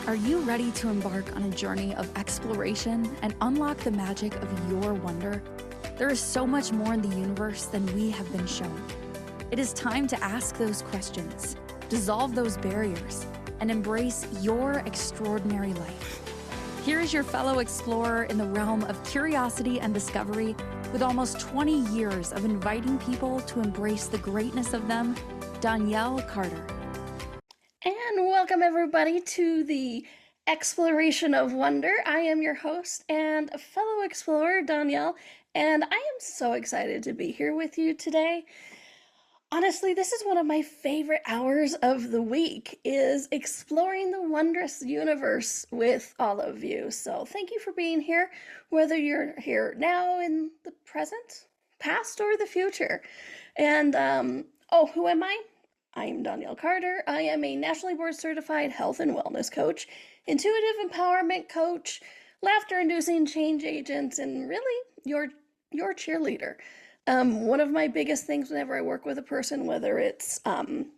Are you ready to embark on a journey of exploration and unlock the magic of your wonder? There is so much more in the universe than we have been shown. It is time to ask those questions, dissolve those barriers, and embrace your extraordinary life. Here is your fellow explorer in the realm of curiosity and discovery, with almost 20 years of inviting people to embrace the greatness of them, Donnielle Carter. And welcome everybody to the Exploration of Wonder. I am your host and a fellow explorer, Donnielle, and I am so excited to be here with you today. Honestly, this is one of my favorite hours of the week, is exploring the wondrous universe with all of you. So thank you for being here, whether you're here now in the present, past, or the future. And, who am I? I'm Donnielle Carter. I am a nationally board certified health and wellness coach, intuitive empowerment coach, laughter-inducing change agent, and really your cheerleader. One of my biggest things whenever I work with a person, whether it's in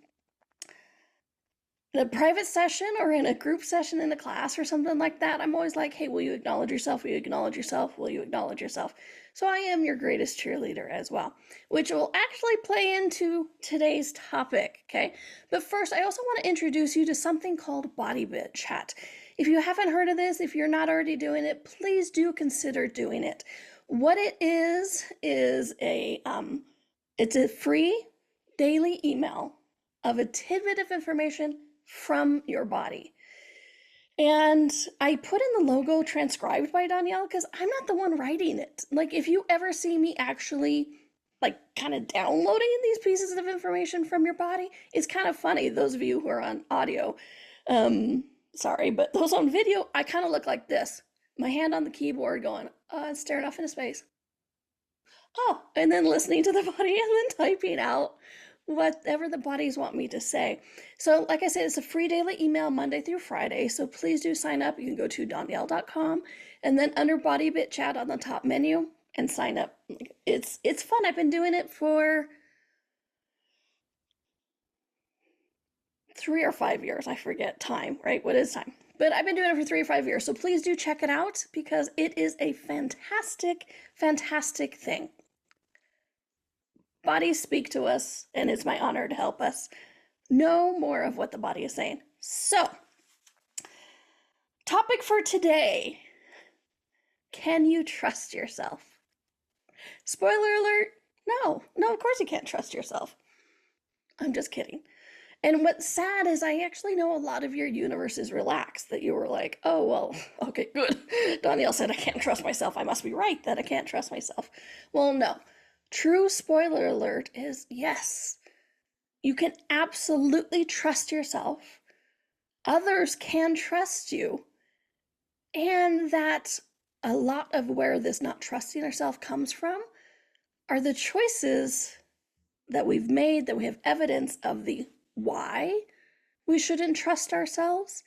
a private session or in a group session in a class or something like that, I'm always like, hey, will you acknowledge yourself? Will you acknowledge yourself? Will you acknowledge yourself? So I am your greatest cheerleader as well, which will actually play into today's topic, okay? But first, I also want to introduce you to something called Body Bit Chat. If you haven't heard of this, if you're not already doing it, please do consider doing it. What it is it's a free daily email of a tidbit of information from your body. And I put in the logo transcribed by Donnielle because I'm not the one writing it. Like, if you ever see me actually kind of downloading these pieces of information from your body, it's kind of funny. Those of you who are on audio, sorry, but those on video, I kind of look like this. My hand on the keyboard going, staring off into space. Oh, and then listening to the body and then typing out whatever the bodies want me to say. So like I said, it's a free daily email Monday through Friday. So please do sign up. You can go to donnielle.com and then under Body Bit Chat on the top menu and sign up. It's fun. I've been doing it for 3 or 5 years. I forget time, right? What is time? But I've been doing it for 3 or 5 years. So please do check it out because it is a fantastic, fantastic thing. Bodies speak to us, and it's my honor to help us know more of what the body is saying. So, topic for today, can you trust yourself? Spoiler alert, no, of course you can't trust yourself. I'm just kidding. And what's sad is I actually know a lot of your universe is relaxed, that you were like, oh, well, okay, good. Donnielle said I can't trust myself. I must be right that I can't trust myself. Well, no. True spoiler alert is yes, you can absolutely trust yourself. Others can trust you. And that a lot of where this not trusting ourselves comes from are the choices that we've made, that we have evidence of the why we shouldn't trust ourselves.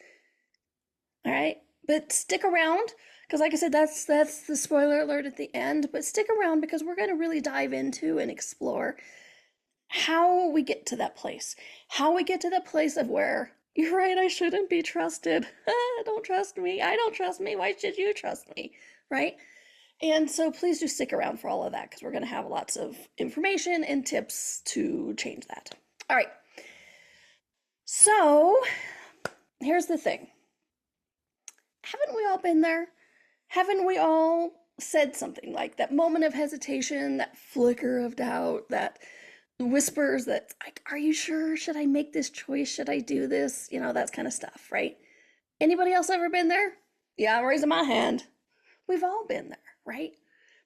All right, but stick around. Because like I said, that's the spoiler alert at the end, but stick around because we're going to really dive into and explore how we get to that place. How we get to that place of where, you're right, I shouldn't be trusted. Don't trust me. I don't trust me. Why should you trust me? Right? And so please do stick around for all of that because we're going to have lots of information and tips to change that. All right. So here's the thing. Haven't we all been there? Haven't we all said something like that moment of hesitation, that flicker of doubt, that whispers that, like, are you sure? Should I make this choice? Should I do this? You know, that kind of stuff, right? Anybody else ever been there? Yeah, I'm raising my hand. We've all been there, right?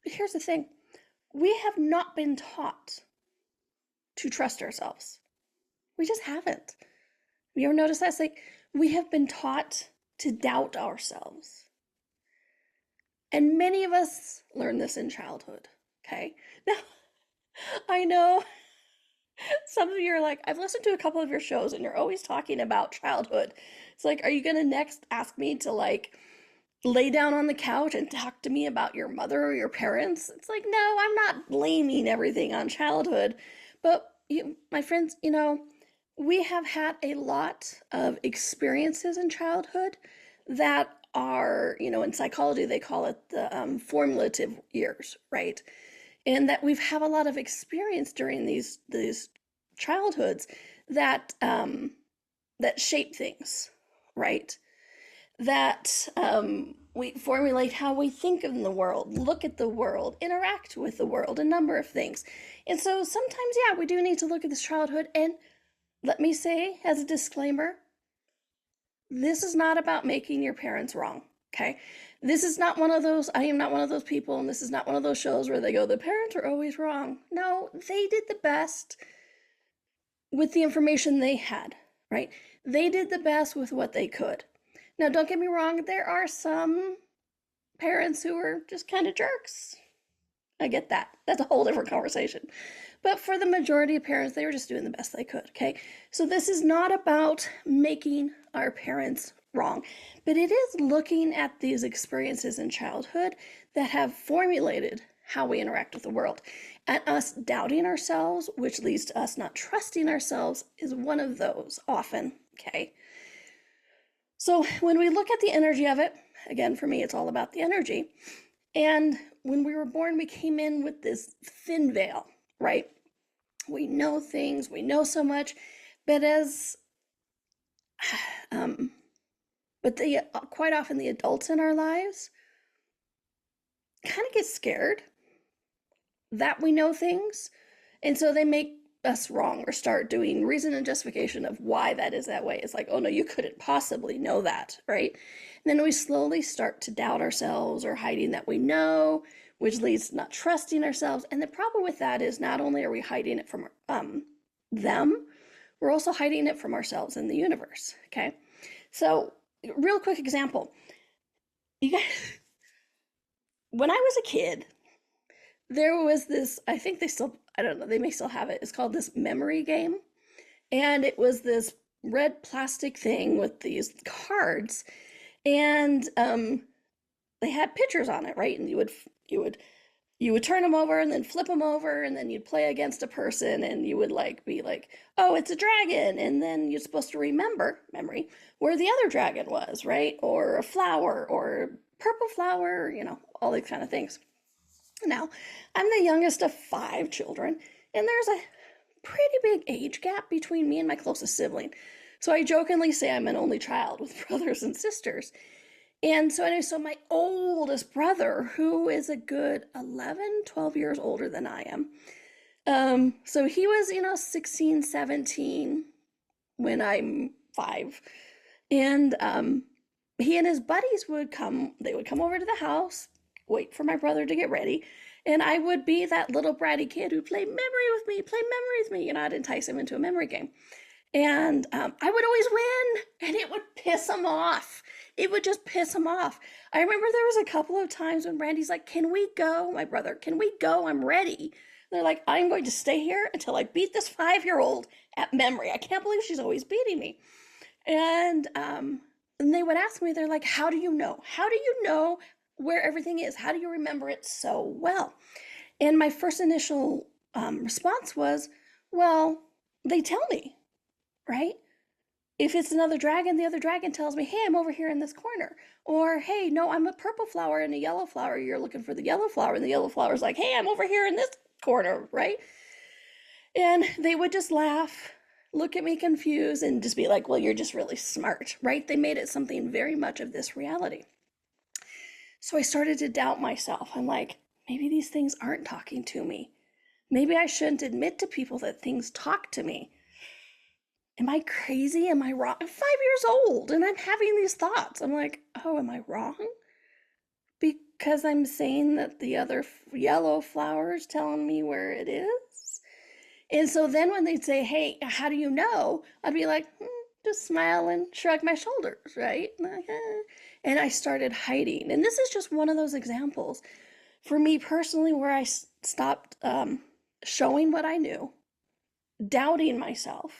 But here's the thing. We have not been taught to trust ourselves. We just haven't. You ever notice that? It's like we have been taught to doubt ourselves. And many of us learn this in childhood, okay? Now, I know some of you are like, I've listened to a couple of your shows and you're always talking about childhood. It's like, are you going to next ask me to lay down on the couch and talk to me about your mother or your parents? It's like, no, I'm not blaming everything on childhood. But my friends, we have had a lot of experiences in childhood that are, in psychology, they call it the formative years, right? And that we've had a lot of experience during these childhoods that that shape things, right? That we formulate how we think in the world, look at the world, interact with the world, a number of things. And so sometimes, yeah, we do need to look at this childhood. And let me say, as a disclaimer, this is not about making your parents wrong, okay? This is not one of those, I am not one of those people, and this is not one of those shows where they go, the parents are always wrong. No, they did the best with the information they had, right? They did the best with what they could. Now, don't get me wrong, there are some parents who are just kind of jerks. I get that. That's a whole different conversation. But for the majority of parents, they were just doing the best they could, okay? So this is not about making our parents wrong, but it is looking at these experiences in childhood that have formulated how we interact with the world. And us doubting ourselves, which leads to us not trusting ourselves, is one of those often, okay? So when we look at the energy of it, again, for me, it's all about the energy. And when we were born, we came in with this thin veil, right? We know things, we know so much, but quite often the adults in our lives kind of get scared that we know things, and so they make us wrong or start doing reason and justification of why that is that way. It's like, oh no, you couldn't possibly know that, right? And then we slowly start to doubt ourselves or hiding that we know, which leads to not trusting ourselves. And the problem with that is not only are we hiding it from them, we're also hiding it from ourselves and the universe, okay? So, real quick example. You guys, when I was a kid, there was this, I think they still, I don't know, they may still have it. It's called this memory game. And it was this red plastic thing with these cards. And they had pictures on it, right? And you would turn them over and then flip them over, and then you'd play against a person, and you would be like, oh, it's a dragon. And then you're supposed to remember, memory, where the other dragon was, right? Or a flower, or purple flower, all these kind of things. Now, I'm the youngest of 5 children, and there's a pretty big age gap between me and my closest sibling. So I jokingly say I'm an only child with brothers and sisters. And so anyway, so my oldest brother, who is a good 11, 12 years older than I am, so he was, 16, 17 when I'm 5. And he and his buddies would come over to the house, wait for my brother to get ready, and I would be that little bratty kid who'd play memory with me, I'd entice him into a memory game. And I would always win, and it would piss him off. It would just piss him off. I remember there was a couple of times when Randy's like, can we go? My brother, can we go? I'm ready. And they're like, I'm going to stay here until I beat this 5-year-old at memory. I can't believe she's always beating me. And they would ask me, they're like, how do you know? How do you know where everything is? How do you remember it so well? And my first initial response was, well, they tell me, right? If it's another dragon, the other dragon tells me, hey, I'm over here in this corner. Or, hey, no, I'm a purple flower and a yellow flower. You're looking for the yellow flower. And the yellow flower's like, hey, I'm over here in this corner, right? And they would just laugh, look at me confused, and just be like, well, you're just really smart, right? They made it something very much of this reality. So I started to doubt myself. I'm like, maybe these things aren't talking to me. Maybe I shouldn't admit to people that things talk to me. Am I crazy? Am I wrong? I'm 5 years old and I'm having these thoughts. I'm like, oh, am I wrong? Because I'm saying that the other yellow flower is telling me where it is? And so then when they'd say, hey, how do you know? I'd be like, just smile and shrug my shoulders, right? And I started hiding. And this is just one of those examples for me personally where I stopped showing what I knew, doubting myself.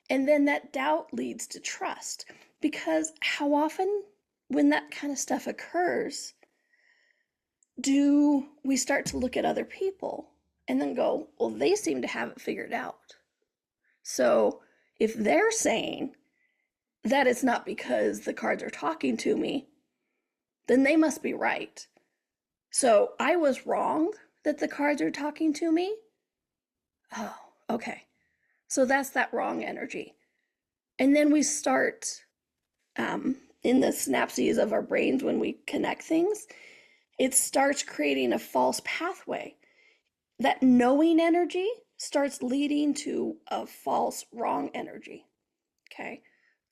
And then that doubt leads to trust, because how often when that kind of stuff occurs, do we start to look at other people and then go, well, they seem to have it figured out. So if they're saying that it's not because the cards are talking to me, then they must be right. So I was wrong that the cards are talking to me. Oh, okay. So that's that wrong energy. And then we start in the synapses of our brains when we connect things, it starts creating a false pathway. That knowing energy starts leading to a false wrong energy. Okay,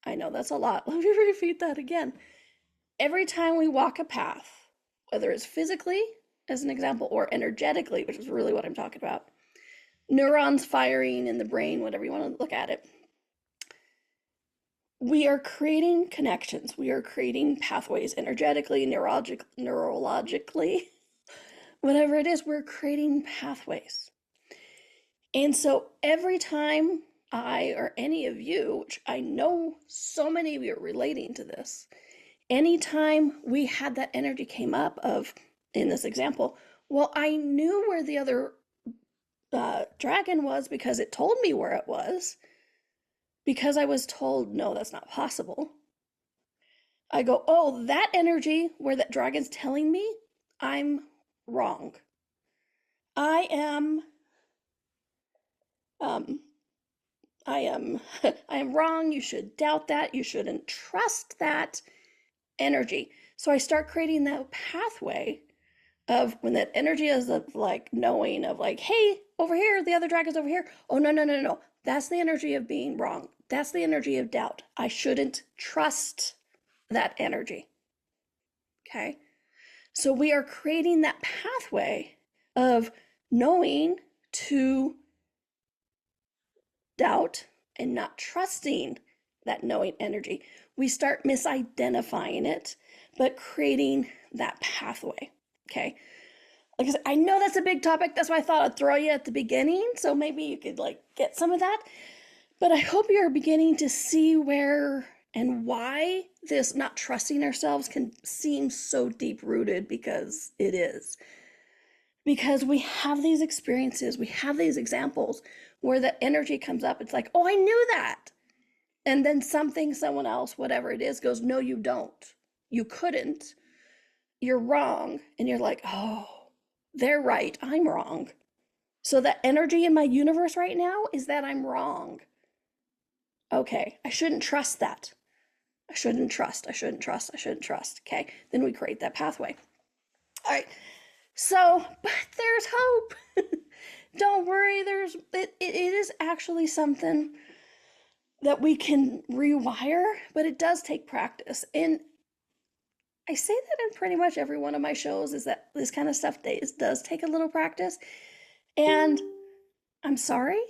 I know that's a lot. Let me repeat that again. Every time we walk a path, whether it's physically, as an example, or energetically, which is really what I'm talking about, neurons firing in the brain, whatever you want to look at it, we are creating connections. We are creating pathways energetically, neurologically, whatever it is, we're creating pathways. And so every time I or any of you, which I know so many of you are relating to this, anytime we had that energy came up of, in this example, well, I knew where the other dragon was because it told me where it was, because I was told, no, that's not possible. I go, oh, that energy where that dragon's telling me, I'm wrong. I am I am wrong. You should doubt that. You shouldn't trust that energy. So I start creating that pathway of when that energy is of like knowing of like, hey, over here, the other dragon's over here. Oh, no, no, no, no. That's the energy of being wrong. That's the energy of doubt. I shouldn't trust that energy. Okay. So we are creating that pathway of knowing to doubt and not trusting that knowing energy. We start misidentifying it, but creating that pathway. Okay. Like I said, I know that's a big topic. That's why I thought I'd throw you at the beginning. So maybe you could like get some of that. But I hope you're beginning to see where and why this not trusting ourselves can seem so deep rooted, because it is. Because we have these experiences, we have these examples where the energy comes up. It's like, oh, I knew that. And then something, someone else, whatever it is, goes, no, you don't. You couldn't. You're wrong. And you're like, oh, they're right. I'm wrong. So that energy in my universe right now is that I'm wrong. Okay, I shouldn't trust that. I shouldn't trust. Okay, then we create that pathway. All right. So, but there's hope. Don't worry, it is actually something that we can rewire, but it does take practice. And I say that in pretty much every one of my shows, is that this kind of stuff does take a little practice. And I'm sorry,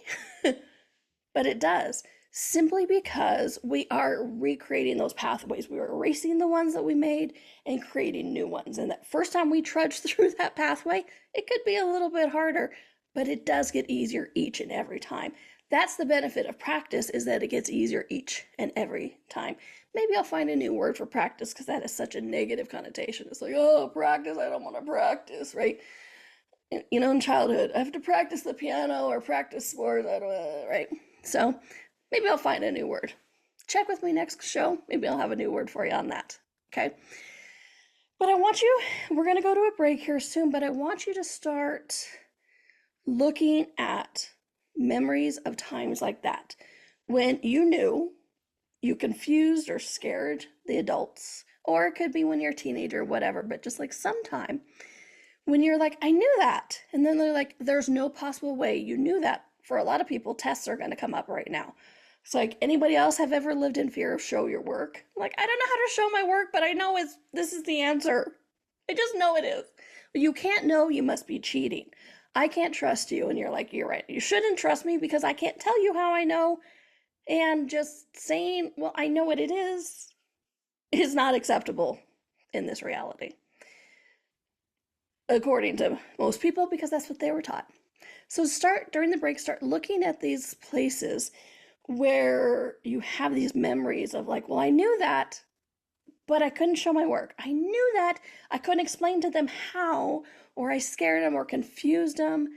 but it does. Simply because we are recreating those pathways. We are erasing the ones that we made and creating new ones. And that first time we trudge through that pathway, it could be a little bit harder, but it does get easier each and every time. That's the benefit of practice, is that it gets easier each and every time. Maybe I'll find a new word for practice, because that is such a negative connotation. It's like, oh, practice, I don't want to practice, right? You know, in childhood, I have to practice the piano or practice sports, right? So maybe I'll find a new word. Check with me next show. Maybe I'll have a new word for you on that. Okay. But I want you, we're going to go to a break here soon, but I want you to start looking at memories of times like that, when you knew you confused or scared the adults, or it could be when you're a teenager, whatever, but just like sometime when you're like, I knew that. And then they're like, there's no possible way you knew that. For a lot of people, tests are going to come up right now. It's like, anybody else have ever lived in fear of show your work? Like, I don't know how to show my work, but I know this is the answer. I just know it is. But you can't know, you must be cheating. I can't trust you. And you're like, you're right. You shouldn't trust me because I can't tell you how I know. And just saying, well, I know what it is not acceptable in this reality, according to most people, because that's what they were taught. So during the break, start looking at these places where you have these memories of like, well, I knew that, but I couldn't show my work. I knew that, I couldn't explain to them how, or I scared them or confused them.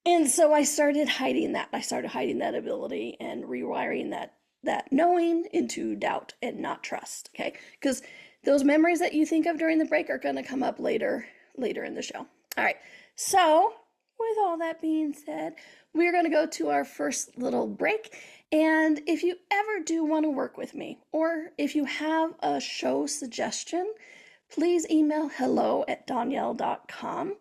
And so I started hiding that. I started hiding that ability and rewiring that that knowing into doubt and not trust, okay? Because those memories that you think of during the break are going to come up later in the show. All right, so with all that being said, we're going to go to our first little break. And if you ever do want to work with me, or if you have a show suggestion, please email hello@donnielle.com.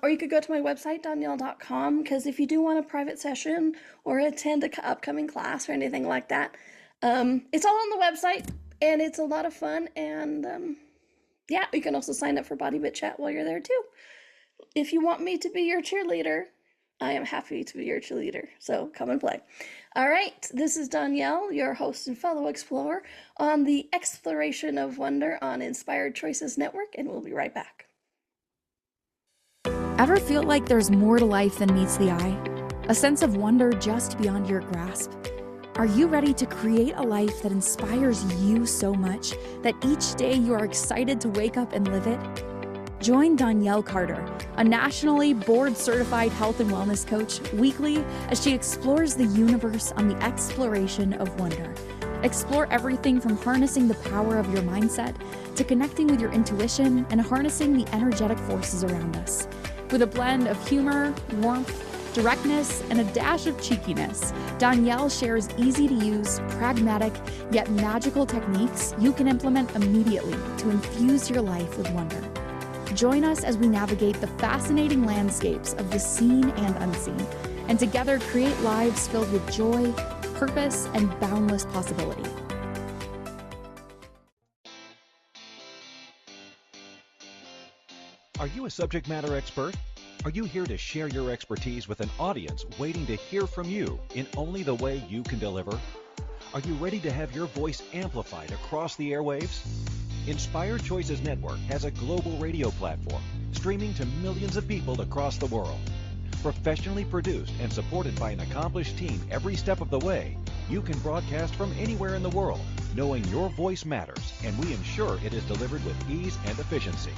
Or you could go to my website, donnielle.com, because if you do want a private session or attend an upcoming class or anything like that, it's all on the website, and it's a lot of fun. And yeah, you can also sign up for Body Bit Chat while you're there too. If you want me to be your cheerleader, I am happy to be your cheerleader, so come and play. All right, this is Donnielle, your host and fellow explorer on the Exploration of Wonder on Inspired Choices Network, and we'll be right back. Ever feel like there's more to life than meets the eye? A sense of wonder just beyond your grasp? Are you ready to create a life that inspires you so much that each day you are excited to wake up and live it? Join Donnielle Carter, a nationally board-certified health and wellness coach, weekly as she explores the universe on the exploration of wonder. Explore everything from harnessing the power of your mindset to connecting with your intuition and harnessing the energetic forces around us. With a blend of humor, warmth, directness, and a dash of cheekiness, Donnielle shares easy-to-use, pragmatic, yet magical techniques you can implement immediately to infuse your life with wonder. Join us as we navigate the fascinating landscapes of the seen and unseen, and together create lives filled with joy, purpose, and boundless possibility. Are you a subject matter expert? Are you here to share your expertise with an audience waiting to hear from you in only the way you can deliver? Are you ready to have your voice amplified across the airwaves? Inspired Choices Network has a global radio platform streaming to millions of people across the world. Professionally produced and supported by an accomplished team every step of the way, you can broadcast from anywhere in the world, knowing your voice matters, and we ensure it is delivered with ease and efficiency.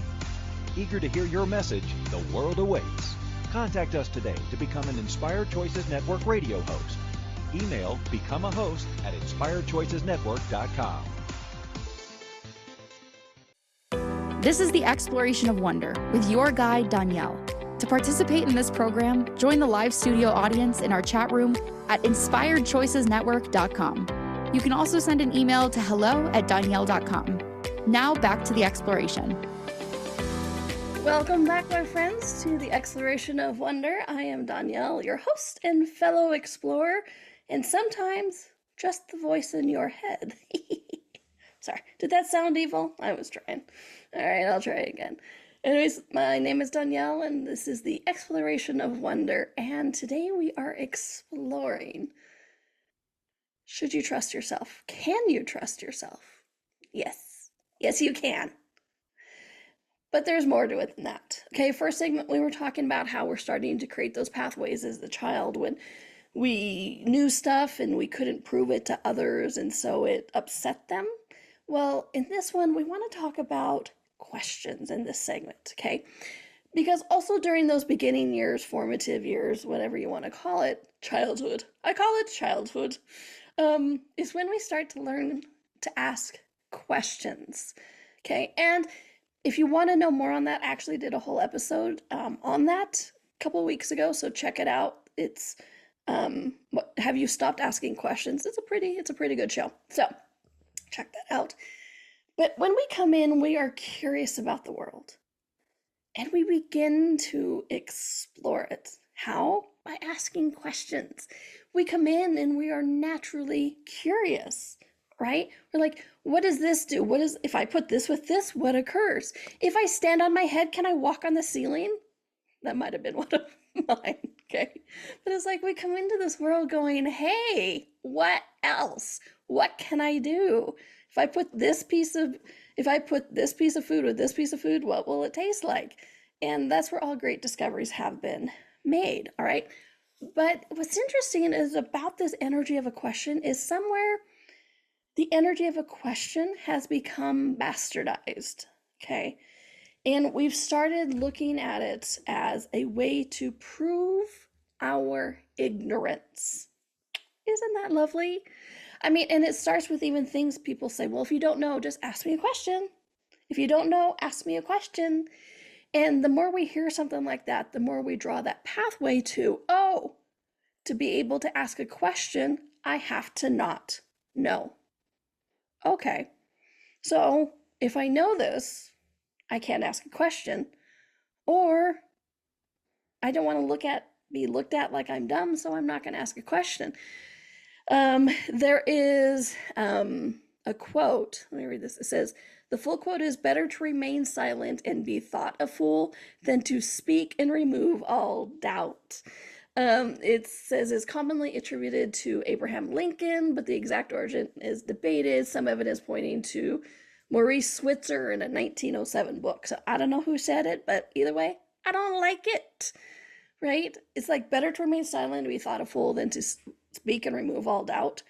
Eager to hear your message, the world awaits. Contact us today to become an Inspired Choices Network radio host. Email becomeahost@inspiredchoicesnetwork.com. This is the Exploration of Wonder with your guide, Donnielle. To participate in this program, join the live studio audience in our chat room at inspiredchoicesnetwork.com. You can also send an email to hello@donnielle.com. Now back to the exploration. Welcome back, my friends, to the Exploration of Wonder. I am Donnielle, your host and fellow explorer, and sometimes just the voice in your head. Sorry, did that sound evil? I was trying. All right, I'll try again. Anyways, my name is Donnielle, and this is the Exploration of Wonder, and today we are exploring, should you trust yourself? Can you trust yourself? Yes. Yes, you can. But there's more to it than that. Okay, first segment, we were talking about how we're starting to create those pathways as a child when we knew stuff and we couldn't prove it to others, and so it upset them. Well, in this one, we want to talk about questions in this segment, okay? Because also during those beginning years, formative years, whatever you want to call it, childhood, I call it childhood, is when we start to learn to ask questions, okay? And if you want to know more on that, I actually did a whole episode on that a couple weeks ago, so check it out. It's Have You Stopped Asking Questions? It's a pretty good show. So check that out. But when we come in, we are curious about the world, and we begin to explore it. How? By asking questions. We come in and we are naturally curious, right? We're like, what does this do? If I put this with this, what occurs? If I stand on my head, can I walk on the ceiling? That might have been one of mine, okay? But it's like we come into this world going, hey, what else? What can I do? If I put this piece of food with this piece of food, what will it taste like? And that's where all great discoveries have been made, all right? But what's interesting is about this energy of a question is somewhere the energy of a question has become bastardized, okay? And we've started looking at it as a way to prove our ignorance. Isn't that lovely? I mean, and it starts with even things people say, well, if you don't know, just ask me a question. If you don't know, ask me a question. And the more we hear something like that, the more we draw that pathway to, oh, to be able to ask a question, I have to not know. Okay, so if I know this, I can't ask a question, or I don't want to be looked at like I'm dumb, so I'm not going to ask a question. There is a quote. Let me read this. It says, the full quote is, better to remain silent and be thought a fool than to speak and remove all doubt. It says is commonly attributed to Abraham Lincoln, but the exact origin is debated. Some evidence pointing to Maurice Switzer in a 1907 book. So I don't know who said it, but either way, I don't like it, right? It's like better to remain silent and be thought a fool than to speak and remove all doubt.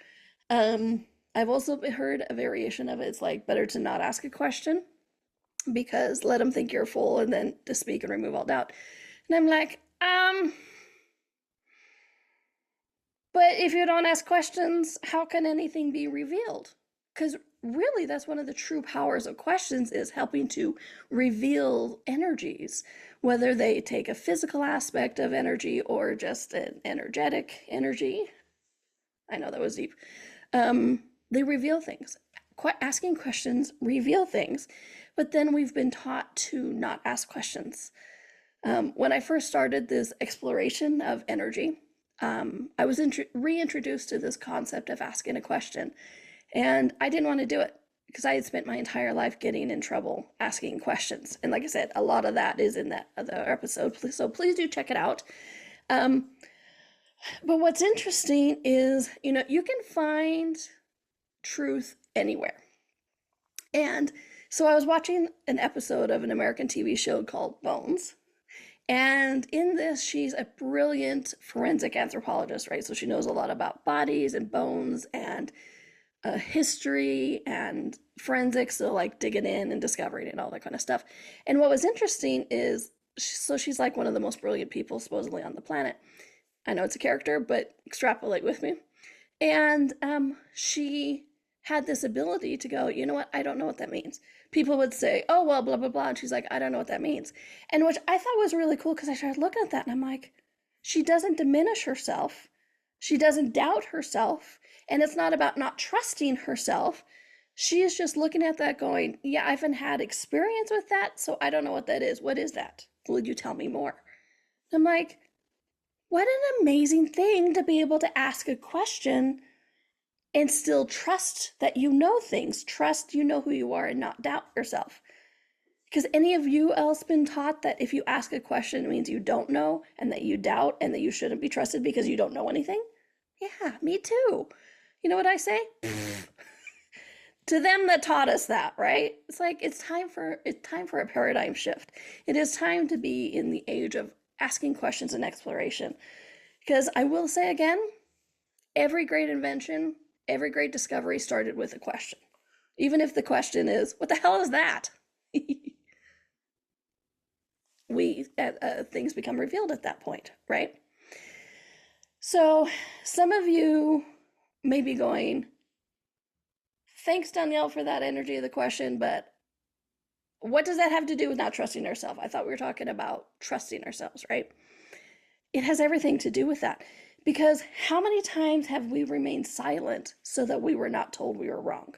I've also heard a variation of it. It's like better to not ask a question because let them think you're a fool and then to speak and remove all doubt. And I'm like, but if you don't ask questions, how can anything be revealed? Because really, that's one of the true powers of questions, is helping to reveal energies, whether they take a physical aspect of energy or just an energetic energy. I know that was deep. They reveal things. Asking questions reveal things, but then we've been taught to not ask questions. When I first started this exploration of energy, I was reintroduced to this concept of asking a question, and I didn't want to do it because I had spent my entire life getting in trouble asking questions. And like I said, a lot of that is in that other episode, so please do check it out. But what's interesting is, you can find truth anywhere. And so I was watching an episode of an American TV show called Bones. And in this, she's a brilliant forensic anthropologist, right? So she knows a lot about bodies and bones and history and forensics, so like digging in and discovering and all that kind of stuff. And what was interesting is, she's like one of the most brilliant people supposedly on the planet. I know it's a character, but extrapolate with me. And she had this ability to go, you know what, I don't know what that means. People would say, oh, well, blah, blah, blah. And she's like, I don't know what that means. And which I thought was really cool, because I started looking at that and I'm like, she doesn't diminish herself. She doesn't doubt herself. And it's not about not trusting herself. She is just looking at that going, yeah, I haven't had experience with that, so I don't know what that is. What is that? Would you tell me more? I'm like, what an amazing thing to be able to ask a question and still trust that you know things, trust you know who you are and not doubt yourself. Because any of you else been taught that if you ask a question, it means you don't know and that you doubt and that you shouldn't be trusted because you don't know anything? Yeah, me too. You know what I say? To them that taught us that, right? It's like, it's time for a paradigm shift. It is time to be in the age of asking questions and exploration. Because I will say again, every great invention, every great discovery started with a question. Even if the question is, what the hell is that? Things become revealed at that point, right? So some of you may be going, thanks, Donnielle, for that energy of the question, but what does that have to do with not trusting ourselves? I thought we were talking about trusting ourselves, right? It has everything to do with that. Because how many times have we remained silent so that we were not told we were wrong?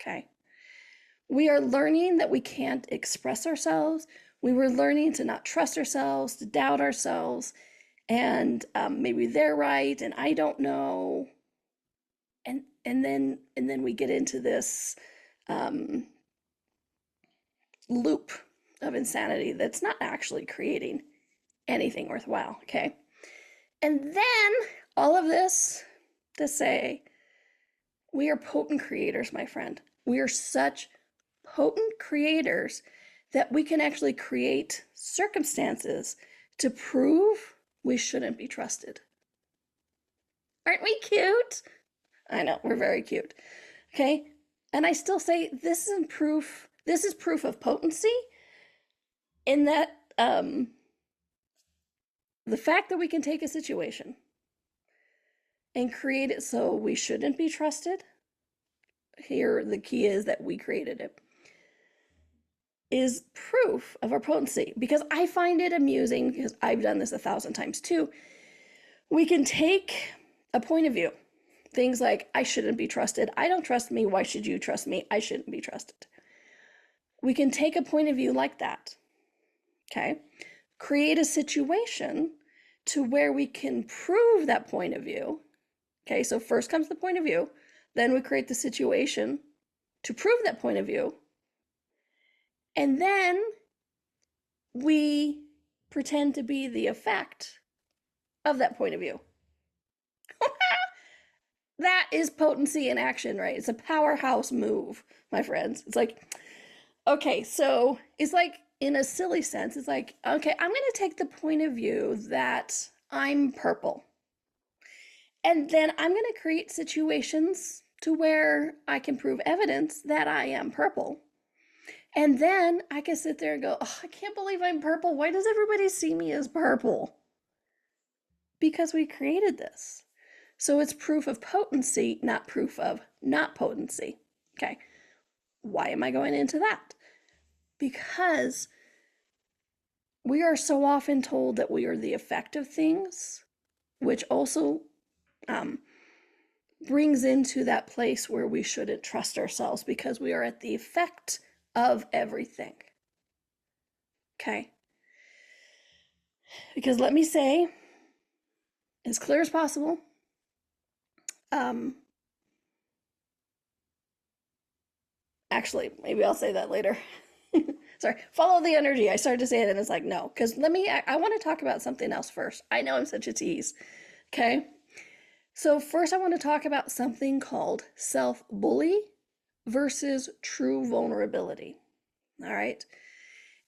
Okay. We are learning that we can't express ourselves. We were learning to not trust ourselves, to doubt ourselves, and maybe they're right and I don't know. And then we get into this loop of insanity that's not actually creating anything worthwhile, okay? And then all of this to say, we are potent creators, my friend. We are such potent creators that we can actually create circumstances to prove we shouldn't be trusted. Aren't we cute? I know, we're very cute. Okay? And I still say this is proof of potency, in that the fact that we can take a situation and create it so we shouldn't be trusted. Here, the key is that we created it, is proof of our potency. Because I find it amusing, because I've done this 1,000 times too. We can take a point of view. Things like, I shouldn't be trusted. I don't trust me. Why should you trust me? I shouldn't be trusted. We can take a point of view like that. Okay? Create a situation to where we can prove that point of view. Okay, so first comes the point of view. Then we create the situation to prove that point of view. And then we pretend to be the effect of that point of view. That is potency in action, right? It's a powerhouse move, my friends. It's like, okay, so it's like, in a silly sense, it's like, okay, I'm going to take the point of view that I'm purple. And then I'm going to create situations to where I can prove evidence that I am purple. And then I can sit there and go, oh, I can't believe I'm purple. Why does everybody see me as purple? Because we created this. So it's proof of potency, not proof of not potency. Okay. Why am I going into that? Because we are so often told that we are the effect of things, which also brings into that place where we shouldn't trust ourselves because we are at the effect of everything. Okay? Because let me say, as clear as possible, actually, maybe I'll say that later. Sorry, follow the energy. I started to say it and it's like, no, because I want to talk about something else first. I know I'm such a tease. Okay? So first I want to talk about something called self-bully versus true vulnerability. All right?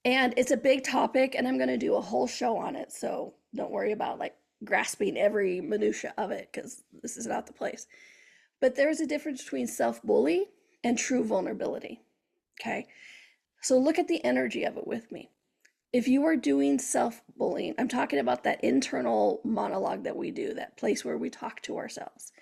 And it's a big topic and I'm going to do a whole show on it. So don't worry about like grasping every minutia of it because this is not the place. But there's a difference between self-bully and true vulnerability. Okay? So look at the energy of it with me. If you are doing self-bullying, I'm talking about that internal monologue that we do, that place where we talk to ourselves.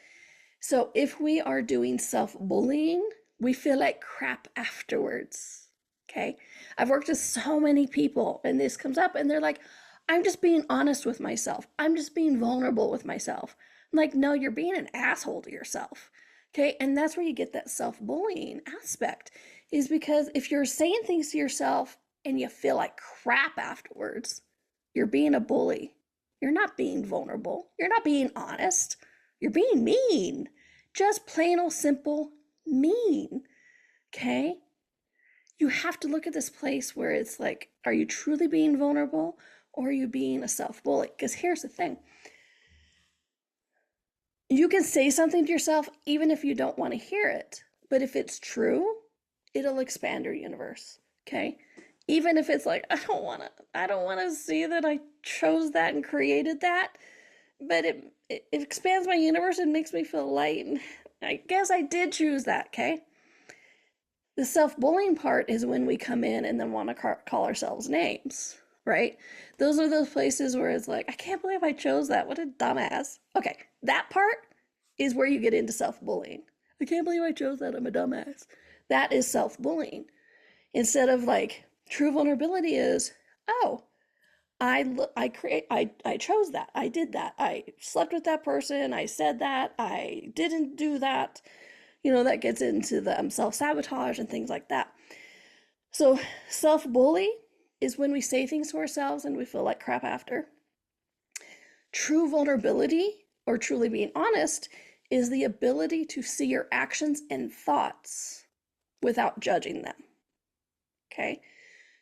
So if we are doing self-bullying, we feel like crap afterwards. Okay? I've worked with so many people and this comes up and they're like, I'm just being honest with myself. I'm just being vulnerable with myself. I'm like, no, you're being an asshole to yourself. Okay? And that's where you get that self-bullying aspect, is because if you're saying things to yourself and you feel like crap afterwards, you're being a bully. You're not being vulnerable. You're not being honest. You're being mean. Just plain old simple mean. Okay? You have to look at this place where it's like, are you truly being vulnerable or are you being a self-bully? Because here's the thing. You can say something to yourself even if you don't want to hear it. But if it's true, it'll expand your universe. Okay? Even if it's like, I don't want to see that I chose that and created that, but it expands my universe and makes me feel light. And I guess I did choose that, okay? The self-bullying part is when we come in and then want to call ourselves names, right? Those are those places where it's like, I can't believe I chose that. What a dumbass. Okay, that part is where you get into self-bullying. I can't believe I chose that. I'm a dumbass. That is self-bullying. Instead of like, true vulnerability is, oh, I chose that. I did that. I slept with that person. I said that. I didn't do that. You know, that gets into the self-sabotage and things like that. So self-bully is when we say things to ourselves and we feel like crap after. True vulnerability, or truly being honest, is the ability to see your actions and thoughts without judging them. Okay?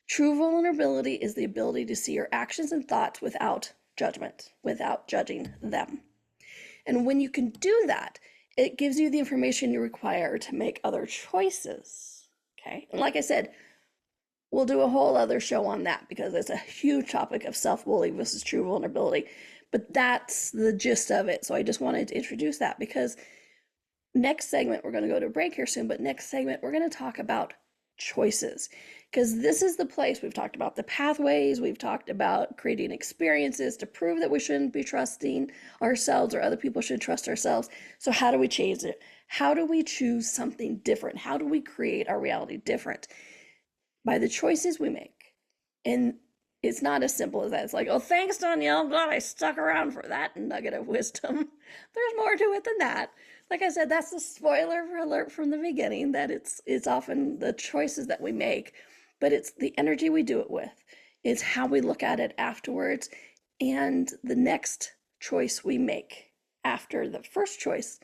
True vulnerability is the ability to see your actions and thoughts without judgment, without judging them. And when you can do that, it gives you the information you require to make other choices. Okay? And like I said, we'll do a whole other show on that because it's a huge topic of self-bullying versus true vulnerability. But that's the gist of it. So I just wanted to introduce that because next segment, we're going to go to a break here soon, but next segment, we're going to talk about choices, because this is the place. We've talked about the pathways, we've talked about creating experiences to prove that we shouldn't be trusting ourselves or other people should trust ourselves. So how do we change it? How do we choose something different? How do we create our reality different? By the choices we make. And it's not as simple as that. It's like, oh, thanks, Donnielle. I'm glad I stuck around for that nugget of wisdom. There's more to it than that. Like I said, that's the spoiler alert from the beginning, that it's often the choices that we make, but it's the energy we do it with. It's how we look at it afterwards, and the next choice we make after the first choice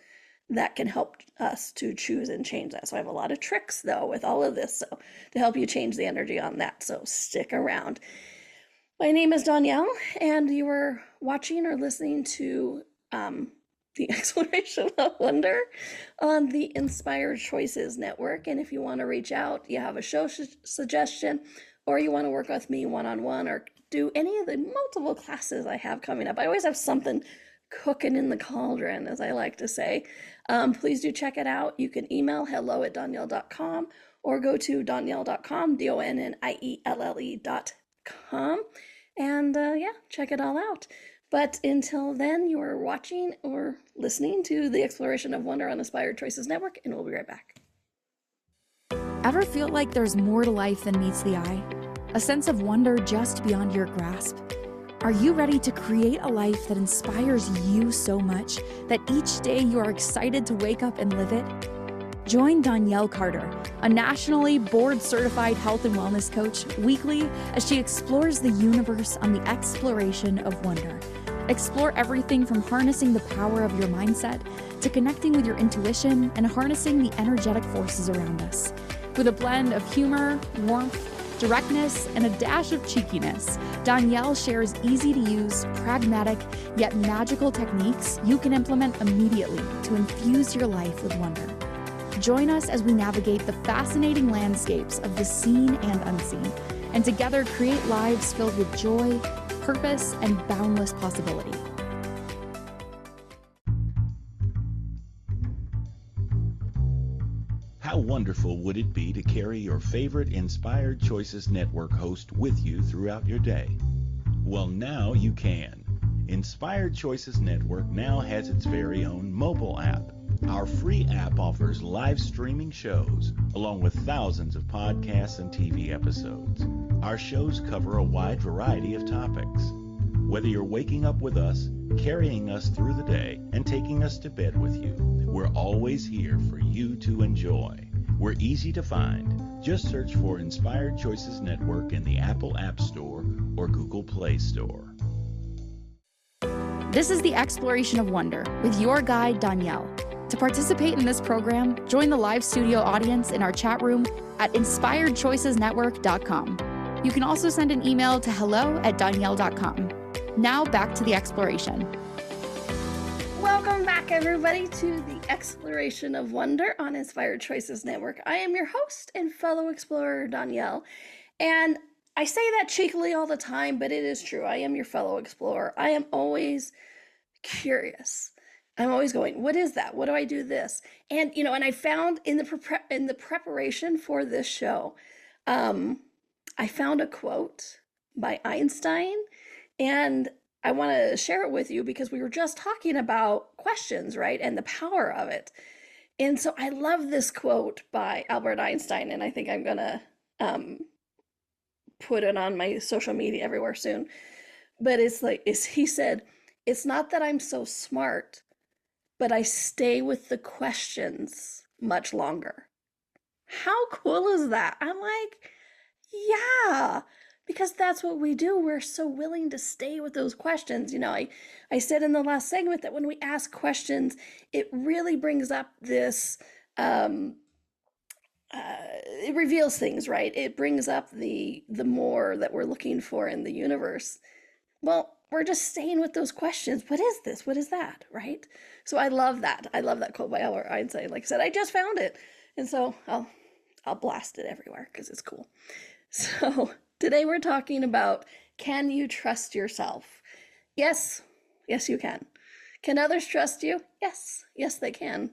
that can help us to choose and change that. So I have a lot of tricks, though, with all of this, so to help you change the energy on that. So stick around. My name is Donnielle, and you are watching or listening to the Exploration of Wonder on the Inspired Choices Network. And if you want to reach out, you have a show suggestion, or you want to work with me one-on-one, or do any of the multiple classes I have coming up. I always have something cooking in the cauldron, as I like to say. Please do check it out. You can email hello@donnielle.com or go to donnielle.com, DONNIELLE.com, and check it all out. But until then, you are watching or listening to the Exploration of Wonder on Inspired Choices Network, and we'll be right back. Ever feel like there's more to life than meets the eye? A sense of wonder just beyond your grasp? Are you ready to create a life that inspires you so much that each day you are excited to wake up and live it? Join Donnielle Carter, a nationally board-certified health and wellness coach, weekly as she explores the universe on the exploration of wonder. Explore everything from harnessing the power of your mindset to connecting with your intuition and harnessing the energetic forces around us. With a blend of humor, warmth, directness, and a dash of cheekiness, Donnielle shares easy-to-use, pragmatic, yet magical techniques you can implement immediately to infuse your life with wonder. Join us as we navigate the fascinating landscapes of the seen and unseen, and together create lives filled with joy, purpose, and boundless possibility. How wonderful would it be to carry your favorite Inspired Choices Network host with you throughout your day? Well, now you can. Inspired Choices Network now has its very own mobile app. Our free app offers live streaming shows, along with thousands of podcasts and TV episodes. Our shows cover a wide variety of topics. Whether you're waking up with us, carrying us through the day, and taking us to bed with you, we're always here for you to enjoy. We're easy to find. Just search for Inspired Choices Network in the Apple App Store or Google Play Store. This is the Exploration of Wonder with your guide, Donnielle. To participate in this program, join the live studio audience in our chat room at inspiredchoicesnetwork.com. You can also send an email to hello@donnielle.com. Now back to the exploration. Welcome back, everybody, to the Exploration of Wonder on Inspired Choices Network. I am your host and fellow explorer, Donnielle. And I say that cheekily all the time, but it is true. I am your fellow explorer. I am always curious. I'm always going, what is that? What do I do this? And, and I found in the preparation for this show, I found a quote by Einstein, and I want to share it with you because we were just talking about questions, right? And the power of it. And so I love this quote by Albert Einstein, and I think I'm going to put it on my social media everywhere soon. But he said, "It's not that I'm so smart, but I stay with the questions much longer." How cool is that? I'm like, yeah, because that's what we do. We're so willing to stay with those questions. I said in the last segment that when we ask questions, it really brings up this, it reveals things, right? It brings up the more that we're looking for in the universe. Well, we're just staying with those questions. What is this? What is that? Right? So I love that. I love that quote by Albert Einstein. Like I said, I just found it. And so I'll blast it everywhere because it's cool. So today we're talking about, can you trust yourself? Yes. Yes, you can. Can others trust you? Yes. Yes, they can.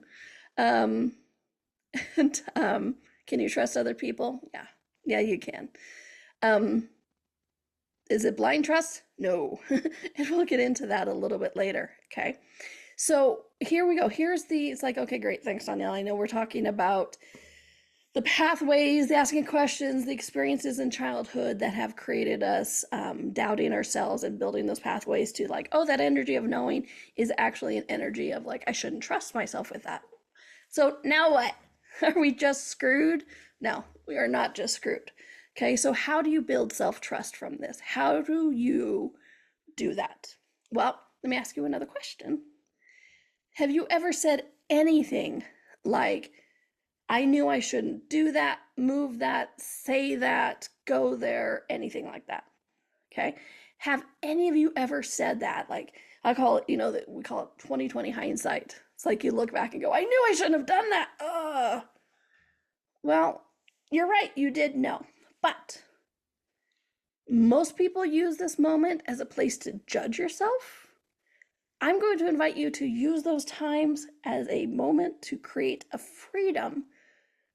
Can you trust other people? Yeah. Yeah, you can. Is it blind trust? No. And we'll get into that a little bit later. Okay. So here we go. It's like, okay, great. Thanks, Donnielle. I know we're talking about the pathways, the asking questions, the experiences in childhood that have created us doubting ourselves and building those pathways to like, oh, that energy of knowing is actually an energy of like, I shouldn't trust myself with that. So now what? Are we just screwed? No, we are not just screwed. Okay, so how do you build self-trust from this? How do you do that? Well, let me ask you another question. Have you ever said anything like, I knew I shouldn't do that, move that, say that, go there, anything like that? Okay. Have any of you ever said that? Like, I call it, we call it 20/20 hindsight. It's like you look back and go, I knew I shouldn't have done that. Well, you're right, you did know. But most people use this moment as a place to judge yourself. I'm going to invite you to use those times as a moment to create a freedom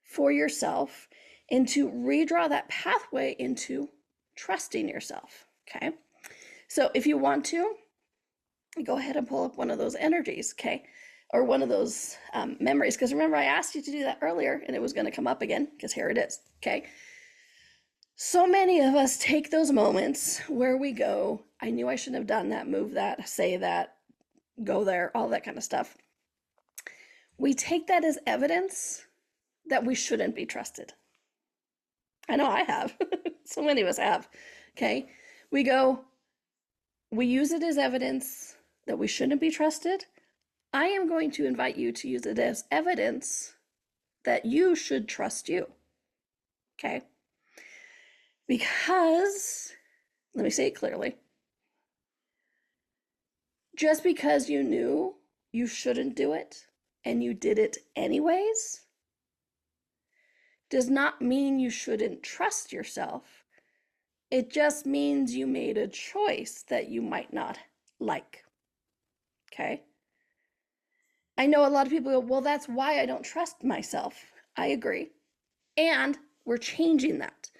for yourself and to redraw that pathway into trusting yourself. Okay. So if you want to, go ahead and pull up one of those energies. Okay. Or one of those memories. Because remember, I asked you to do that earlier and it was going to come up again because here it is. Okay. So many of us take those moments where we go, I knew I shouldn't have done that, move that, say that, go there, all that kind of stuff. We take that as evidence that we shouldn't be trusted. I know I have. So many of us have. Okay. We use it as evidence that we shouldn't be trusted. I am going to invite you to use it as evidence that you should trust you. Okay. Because, let me say it clearly, just because you knew you shouldn't do it and you did it anyways, does not mean you shouldn't trust yourself. It just means you made a choice that you might not like. Okay? I know a lot of people go, well, that's why I don't trust myself. I agree. And we're changing that.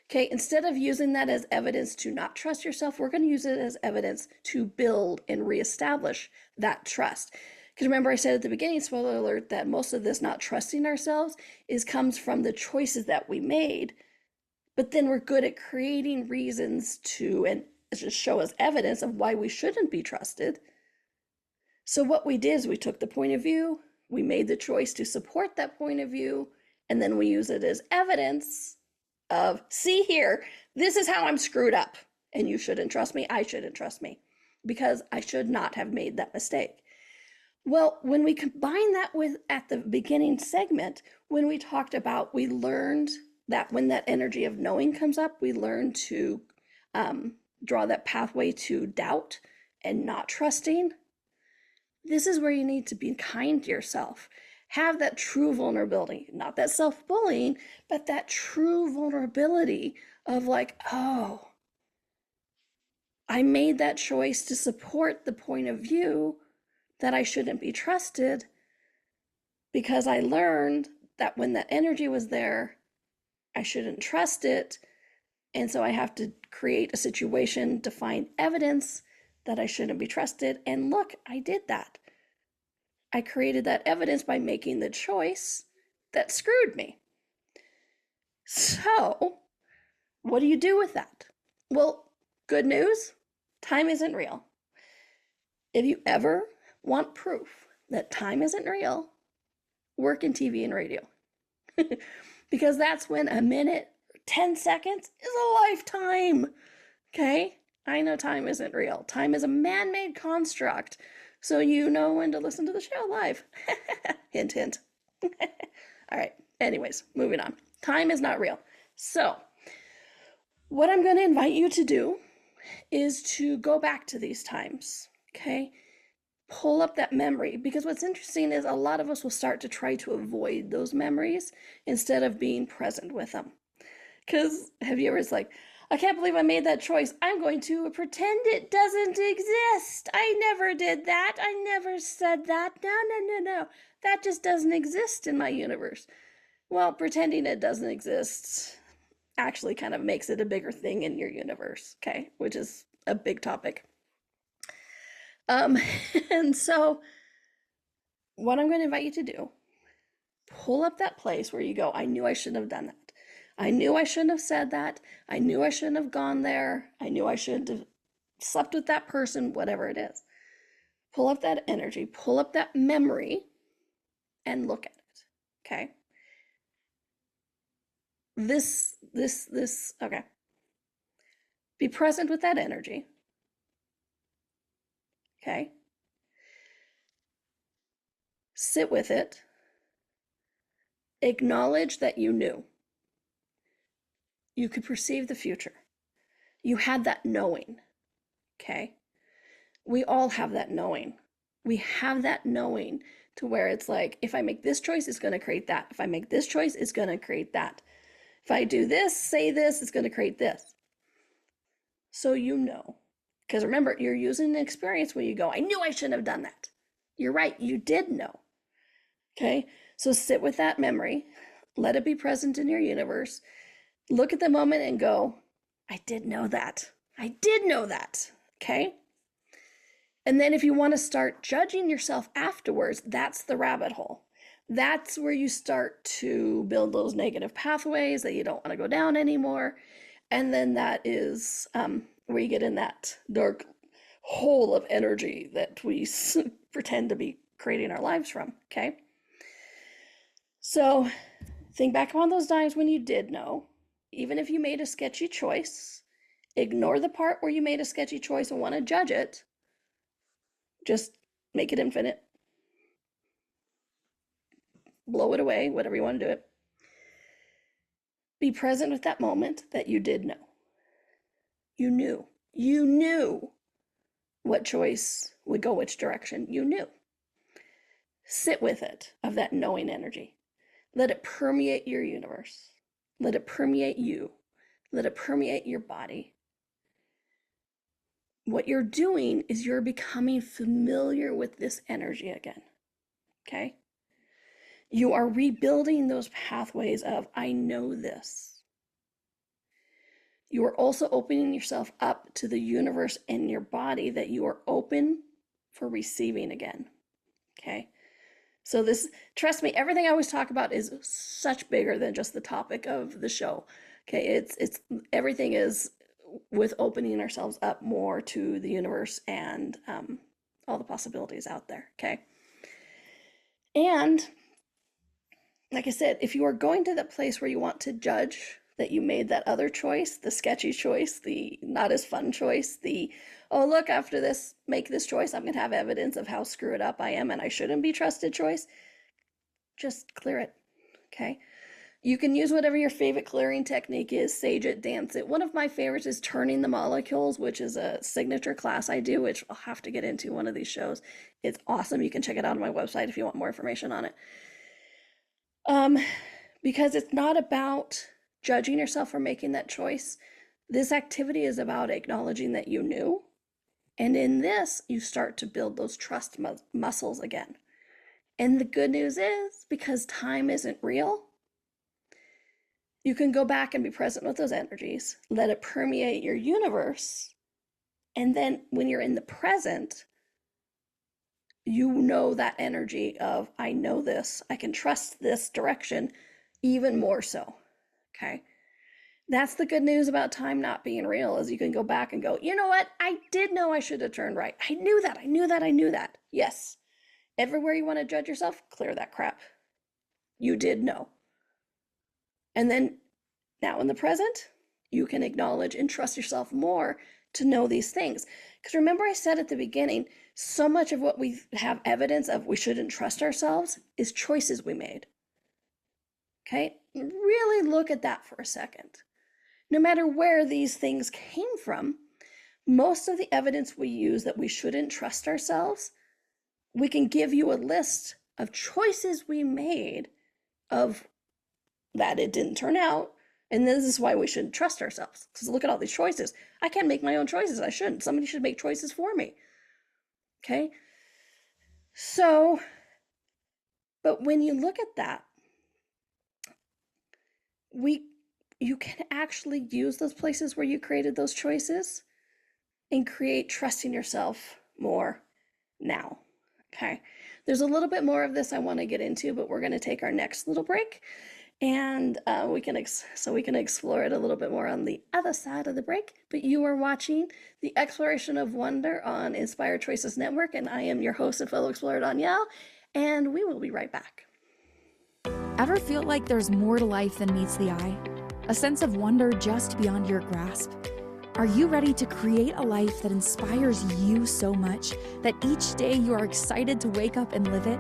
Okay, instead of using that as evidence to not trust yourself, we're going to use it as evidence to build and reestablish that trust. Because remember I said at the beginning, spoiler alert, that most of this not trusting ourselves comes from the choices that we made. But then we're good at creating reasons to and just show us evidence of why we shouldn't be trusted. So what we did is we took the point of view, we made the choice to support that point of view, and then we use it as evidence of, see here, this is how I'm screwed up, and you shouldn't trust me, I shouldn't trust me, because I should not have made that mistake. Well, when we combine that with, at the beginning segment, when we talked about, we learned that when that energy of knowing comes up, we learn to draw that pathway to doubt and not trusting. This is where you need to be kind to yourself. Have that true vulnerability, not that self-bullying, but that true vulnerability of like, oh, I made that choice to support the point of view that I shouldn't be trusted because I learned that when that energy was there, I shouldn't trust it. And so I have to create a situation to find evidence that I shouldn't be trusted. And look, I did that. I created that evidence by making the choice that screwed me. So, what do you do with that? Well, good news, time isn't real. If you ever want proof that time isn't real, work in TV and radio. Because that's when a minute, 10 seconds is a lifetime. Okay? I know time isn't real. Time is a man-made construct. So you know when to listen to the show live. Hint, hint. All right. Anyways, moving on. Time is not real. So what I'm going to invite you to do is to go back to these times. Okay? Pull up that memory, because what's interesting is a lot of us will start to try to avoid those memories instead of being present with them. Because have you ever, it's like, I can't believe I made that choice. I'm going to pretend it doesn't exist. I never did that. I never said that. No. That just doesn't exist in my universe. Well, pretending it doesn't exist actually kind of makes it a bigger thing in your universe, okay? Which is a big topic. And so what I'm going to invite you to do, pull up that place where you go, I knew I shouldn't have done that. I knew I shouldn't have said that. I knew I shouldn't have gone there. I knew I shouldn't have slept with that person, whatever it is. Pull up that energy, pull up that memory, and look at it, okay? Okay. Be present with that energy, okay? Sit with it. Acknowledge that you knew. You could perceive the future. You had that knowing, okay? We all have that knowing. We have that knowing to where it's like, if I make this choice, it's going to create that. If I make this choice, it's going to create that. If I do this, say this, it's going to create this. So you know. Because remember, you're using an experience where you go, I knew I shouldn't have done that. You're right, you did know. Okay? So sit with that memory. Let it be present in your universe. Look at the moment and go, I did know that. I did know that. Okay? And then if you want to start judging yourself afterwards, that's the rabbit hole. That's where you start to build those negative pathways that you don't want to go down anymore. And then that is where you get in that dark hole of energy that we pretend to be creating our lives from, okay? So think back on those times when you did know, even if you made a sketchy choice, ignore the part where you made a sketchy choice and want to judge it. Just make it infinite. Blow it away, whatever you want to do it. Be present with that moment that you did know. You knew what choice would go which direction. You knew. Sit with it, of that knowing energy. Let it permeate your universe. Let it permeate you. Let it permeate your body. What you're doing is you're becoming familiar with this energy again, okay? You are rebuilding those pathways of, I know this. You are also opening yourself up to the universe in your body that you are open for receiving again, okay? So this, trust me, everything I always talk about is such bigger than just the topic of the show, okay? It's everything is with opening ourselves up more to the universe and all the possibilities out there, okay? And like I said, if you are going to that place where you want to judge that you made that other choice, the sketchy choice, the not as fun choice, the, oh, look, after this, make this choice, I'm going to have evidence of how screwed up I am and I shouldn't be trusted choice, just clear it, okay? You can use whatever your favorite clearing technique is, sage it, dance it. One of my favorites is turning the molecules, which is a signature class I do, which I'll have to get into one of these shows. It's awesome. You can check it out on my website if you want more information on it. Because it's not about judging yourself for making that choice. This activity is about acknowledging that you knew. And in this, you start to build those trust muscles again. And the good news is, because time isn't real, you can go back and be present with those energies, let it permeate your universe. And then when you're in the present, you know that energy of, I know this, I can trust this direction even more so, okay? That's the good news about time not being real, is you can go back and go, you know what? I did know I should have turned right. I knew that, I knew that, I knew that. Yes. Everywhere you want to judge yourself, clear that crap. You did know. And then now in the present, you can acknowledge and trust yourself more to know these things. Because remember I said at the beginning, so much of what we have evidence of we shouldn't trust ourselves is choices we made. Okay? Really look at that for a second. No matter where these things came from, most of the evidence we use that we shouldn't trust ourselves, we can give you a list of choices we made of that it didn't turn out. And this is why we shouldn't trust ourselves. Because look at all these choices. I can't make my own choices. I shouldn't. Somebody should make choices for me. Okay? So, but when you look at that, you can actually use those places where you created those choices and create trusting yourself more now. Okay. There's a little bit more of this I want to get into, but we're going to take our next little break, and we can explore it a little bit more on the other side of the break. But you are watching the Exploration of Wonder on Inspired Choices Network, and I am your host and fellow explorer, Donnielle, and we will be right back. Ever feel like there's more to life than meets the eye? A sense of wonder just beyond your grasp? Are you ready to create a life that inspires you so much that each day you are excited to wake up and live it?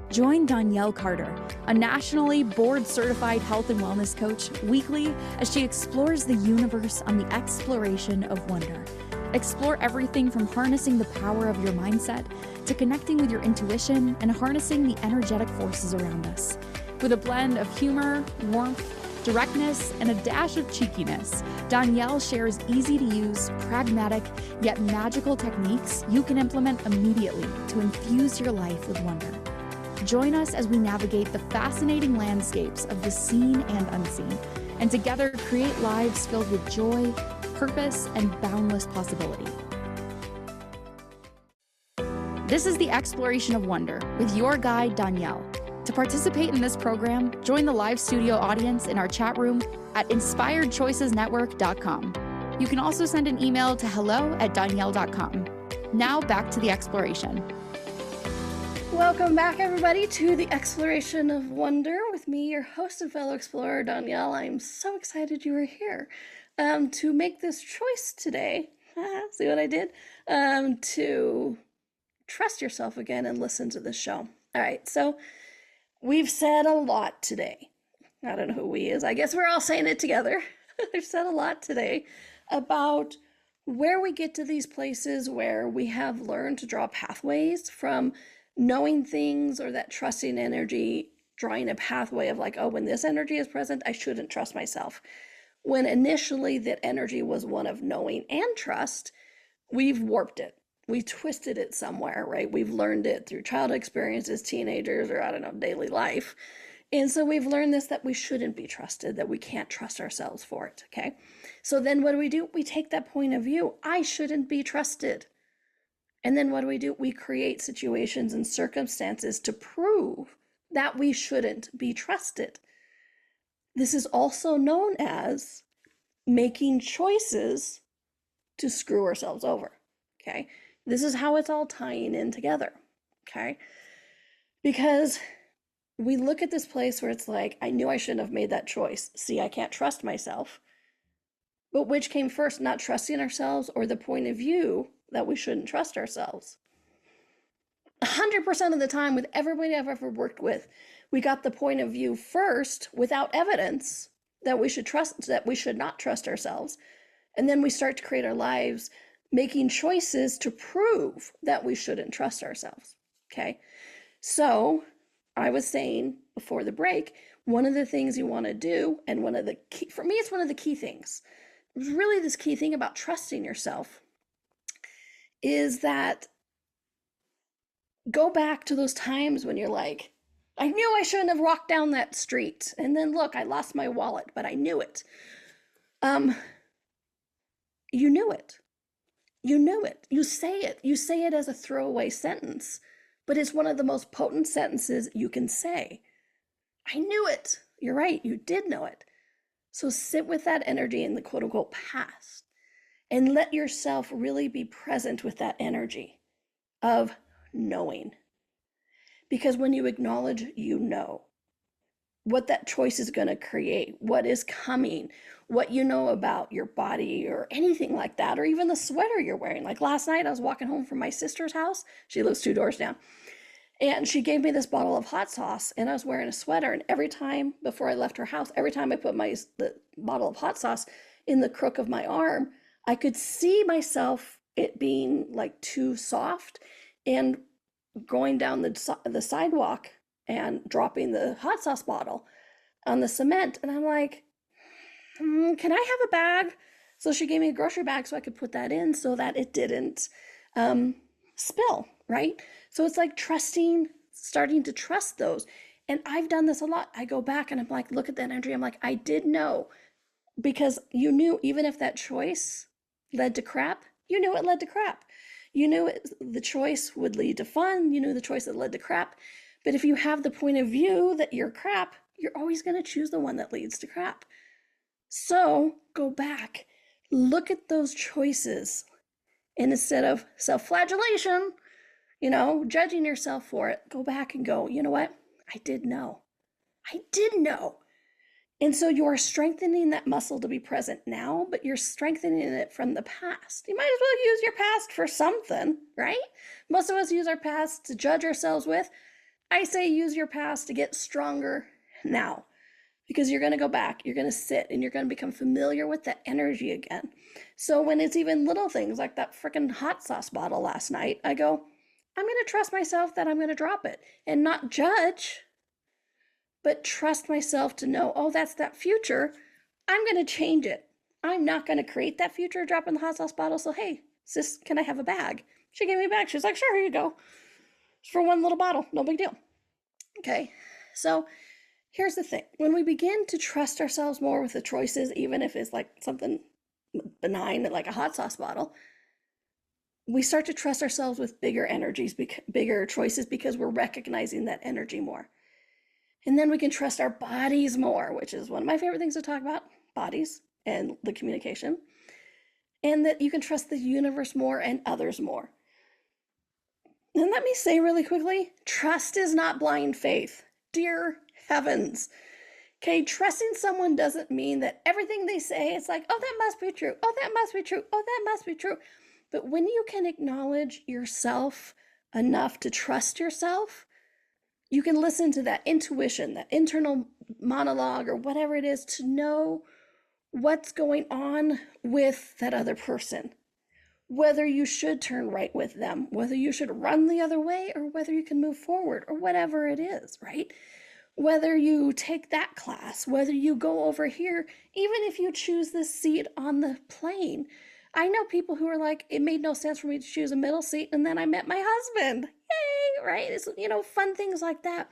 Join Donnielle Carter, a nationally board-certified health and wellness coach, weekly as she explores the universe on the exploration of wonder. Explore everything from harnessing the power of your mindset to connecting with your intuition and harnessing the energetic forces around us. With a blend of humor, warmth, directness, and a dash of cheekiness, Donnielle shares easy-to-use, pragmatic, yet magical techniques you can implement immediately to infuse your life with wonder. Join us as we navigate the fascinating landscapes of the seen and unseen, and together create lives filled with joy, purpose, and boundless possibility. This is the Exploration of Wonder with your guide, Donnielle. To participate in this program, join the live studio audience in our chat room at inspiredchoicesnetwork.com. You can also send an email to hello@donnielle.com. Now back to the exploration. Welcome back, everybody, to the Exploration of Wonder with me, your host and fellow explorer, Donnielle. I'm so excited you are here to make this choice today. See what I did? To trust yourself again and listen to the show. All right, so we've said a lot today. I don't know who we is. I guess we're all saying it together. We've said a lot today about where we get to these places where we have learned to draw pathways from knowing things, or that trusting energy, drawing a pathway of like, oh, when this energy is present, I shouldn't trust myself. When initially that energy was one of knowing and trust, we've warped it. We twisted it somewhere, right? We've learned it through childhood experiences, teenagers, or I don't know, daily life. And so we've learned this, that we shouldn't be trusted, that we can't trust ourselves for it, okay? So then what do? We take that point of view. I shouldn't be trusted. And then what do? We create situations and circumstances to prove that we shouldn't be trusted. This is also known as making choices to screw ourselves over, okay? This is how it's all tying in together, okay? Because we look at this place where it's like, I knew I shouldn't have made that choice. See, I can't trust myself. But which came first, not trusting ourselves or the point of view that we shouldn't trust ourselves? 100% of the time with everybody I've ever worked with, we got the point of view first without evidence that we should not trust ourselves. And then we start to create our lives making choices to prove that we shouldn't trust ourselves, okay? So I was saying before the break, one of the things you want to do, and for me, it's one of the key things, really this key thing about trusting yourself, is that go back to those times when you're like, I knew I shouldn't have walked down that street. And then look, I lost my wallet, but I knew it. You knew it. You knew it. You say it. You say it as a throwaway sentence, but it's one of the most potent sentences you can say. I knew it. You're right. You did know it. So sit with that energy in the quote unquote past and let yourself really be present with that energy of knowing. Because when you acknowledge, you know what that choice is going to create, what is coming, what you know about your body or anything like that, or even the sweater you're wearing. Like last night, I was walking home from my sister's house. She lives 2 doors down. And she gave me this bottle of hot sauce, and I was wearing a sweater. And every time before I left her house, every time I put the bottle of hot sauce in the crook of my arm, I could see myself, it being like too soft and going down the sidewalk and dropping the hot sauce bottle on the cement. And I'm like, can I have a bag? So she gave me a grocery bag so I could put that in so that it didn't spill, right? So it's like starting to trust those. And I've done this a lot. I go back and I'm like, look at that energy. I'm like, I did know, because you knew even if that choice led to crap, you knew it led to crap. You knew the choice would lead to fun. You knew the choice that led to crap. But if you have the point of view that you're crap, you're always going to choose the one that leads to crap. So go back, look at those choices, and instead of self-flagellation, judging yourself for it, go back and go, you know what? I did know. I did know. And so you are strengthening that muscle to be present now, but you're strengthening it from the past. You might as well use your past for something, right? Most of us use our past to judge ourselves with. I say use your past to get stronger now, because you're going to go back, you're going to sit, and you're going to become familiar with that energy again. So when it's even little things like that freaking hot sauce bottle last night, I go, I'm going to trust myself that I'm going to drop it and not judge, but trust myself to know, oh, that's that future. I'm going to change it. I'm not going to create that future dropping the hot sauce bottle. So, hey, sis, can I have a bag? She gave me a bag. She's like, sure, here you go. It's for one little bottle. No big deal. Okay. So here's the thing. When we begin to trust ourselves more with the choices, even if it's like something benign, like a hot sauce bottle, we start to trust ourselves with bigger energies, bigger choices, because we're recognizing that energy more. And then we can trust our bodies more, which is one of my favorite things to talk about, bodies and the communication. And that you can trust the universe more and others more. And let me say really quickly, trust is not blind faith. Dear heavens. Okay, trusting someone doesn't mean that everything they say, it's like, oh, that must be true. Oh, that must be true. Oh, that must be true. But when you can acknowledge yourself enough to trust yourself, you can listen to that intuition, that internal monologue, or whatever it is, to know what's going on with that other person. Whether you should turn right with them, whether you should run the other way, or whether you can move forward, or whatever it is, right? Whether you take that class, whether you go over here, even if you choose this seat on the plane. I know people who are like, it made no sense for me to choose a middle seat, and then I met my husband. Yay, right? It's, fun things like that.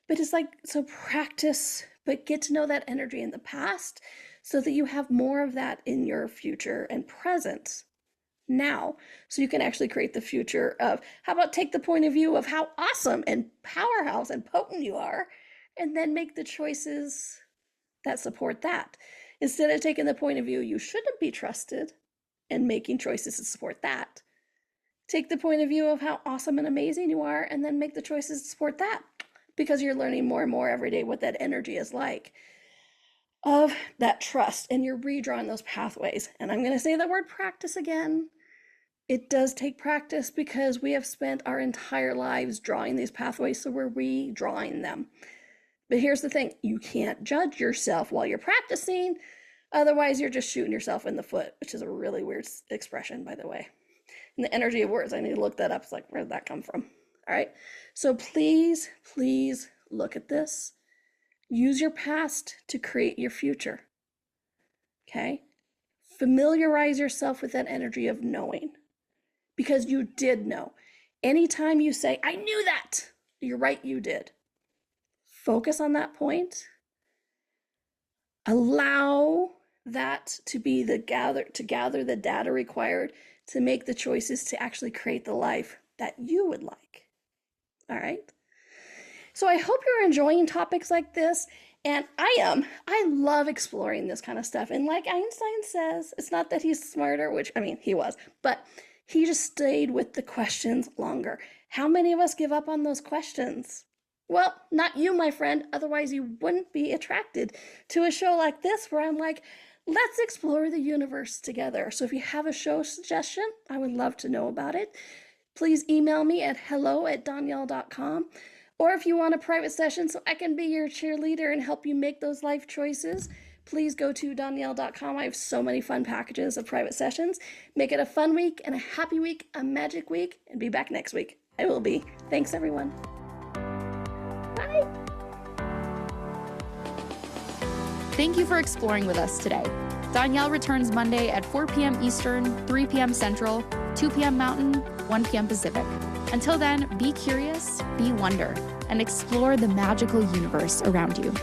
But it's like, so practice, but get to know that energy in the past so that you have more of that in your future and present now. So you can actually create the future of, how about take the point of view of how awesome and powerhouse and potent you are, and then make the choices that support that. Instead of taking the point of view, you shouldn't be trusted, and making choices to support that. Take the point of view of how awesome and amazing you are, and then make the choices to support that, because you're learning more and more every day what that energy is like of that trust, and you're redrawing those pathways. And I'm going to say the word practice again. It does take practice, because we have spent our entire lives drawing these pathways, so we're redrawing them. But here's the thing, you can't judge yourself while you're practicing. Otherwise, you're just shooting yourself in the foot, which is a really weird expression, by the way. And the energy of words, I need to look that up. It's like, where did that come from? All right. So please, please look at this. Use your past to create your future. Okay? Familiarize yourself with that energy of knowing, because you did know. Anytime you say, I knew that, you're right, you did. Focus on that point. Allow that to be the gather the data required to make the choices to actually create the life that you would like. All right. So I hope you're enjoying topics like this. And I am. I love exploring this kind of stuff. And like Einstein says, it's not that he's smarter, which, I mean, he was, but he just stayed with the questions longer. How many of us give up on those questions? Well, not you, my friend. Otherwise, you wouldn't be attracted to a show like this where I'm like, let's explore the universe together. So if you have a show suggestion, I would love to know about it. Please email me at hello@donnielle.com. Or if you want a private session so I can be your cheerleader and help you make those life choices, please go to donnielle.com. I have so many fun packages of private sessions. Make it a fun week and a happy week, a magic week, and be back next week. I will be. Thanks, everyone. Bye. Thank you for exploring with us today. Donnielle returns Monday at 4 p.m. Eastern, 3 p.m. Central, 2 p.m. Mountain, 1 p.m. Pacific. Until then, be curious, be wonder, and explore the magical universe around you.